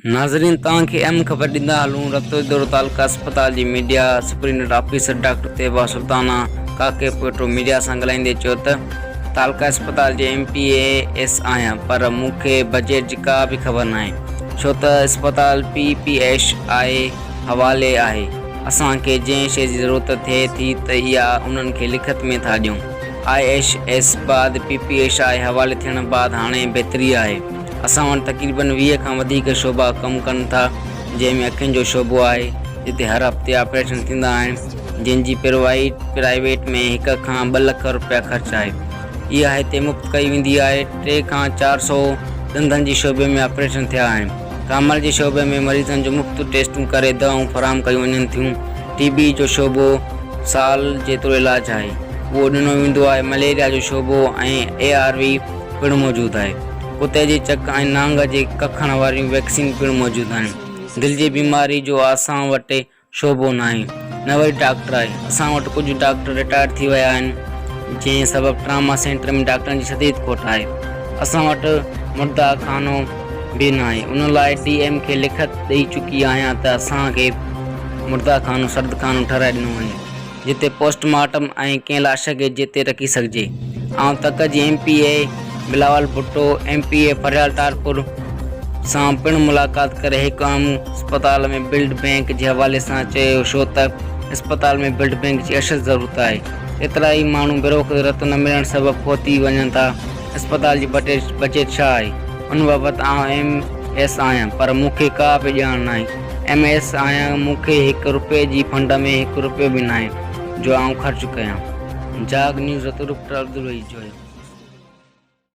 नाज़रीन तव्हांखे अहम ख़बर ॾींदा हलूं। रतोदर तालुका अस्पताल जी media superintendent officer doctor Tayyaba Sultana काके पोइटो मीडिया सां ॻाल्हाईंदे चयो त तालुका अस्पताल जे MPAS आहियां, पर मूंखे बजट जी का बि ख़बर नाहे, छो त अस्पताल PPHI हवाले आहे। असांखे जंहिं शइ जी ज़रूरत थिए थी त इहा उन्हनि खे लिखत में था ॾियूं। IHS बाद PPHI हवाले थियण बाद हाणे बहितरी आहे। असां वटि तक़रीबन 20 खां वधीक शोबा कमु कनि था, जंहिंमें अखियुनि जो शोबो आहे, जिते हर हफ़्ते ऑपरेशन थींदा आहिनि, जंहिंजी प्राइवेट में 1 खां 2 लख रुपया ख़र्च आहे। इहा हिते मुफ़्त कई वेंदी आहे। 300 खां 400 ॾंदनि जी शोबे में ऑपरेशन थिया आहिनि। कामल जे शोबे में मरीज़नि जो मुफ़्त टेस्टूं करे दवाऊं फराहम कयूं वञनि थियूं। TB जो शोबो साल जेतिरो इलाजु आहे उहो ॾिनो वेंदो आहे। मलेरिया जो शोबो ऐं ARV पिणु मौजूदु आहे। कुते जे चक ऐं नांग जे कखण वारियूं वैक्सीन पिणु मौजूदु आहिनि। दिलि जी बीमारी जो असां वटि शोबो नाहे, न वरी डॉक्टर आहे। असां वटि कुझु डॉक्टर रिटायर थी विया आहिनि, जंहिं सबबु ट्रामा सेंटर में डॉक्टरनि जी शदीद खोट आहे। असां वटि मुर्दा खानो बि न आहे। उन लाइ DM खे लिखत ॾेई चुकी आहियां त असांखे मुर्दा खानो सर्द खानो ठाराए ॾिनो वञे, जिते पोस्टमार्टम ऐं कंहिं लाश खे जिते रखी सघिजे। ऐं तक जी MPA बिलावल भुट्टो MPA फरियाल टारपुर सां पिणु मुलाक़ात करे हिकु आम अस्पताल में ब्लड बैंक जे हवाले सां चयो, छो त अस्पताल में ब्लड बैंक जी अशद ज़रूरत आहे। एतिरा ई माण्हू बेरोक़ रत न मिलण सबबु फोती वञनि था। अस्पताल जी बजट छा आहे उन बाबति MS आहियां, पर मूंखे का बि ॼाण नाहे। MS आहियां, मूंखे 1 रुपए जी फंड में 1 रुपयो बि नाहे जो आउं ख़र्च कयां। जाग न्यूज़ रतुरुप जो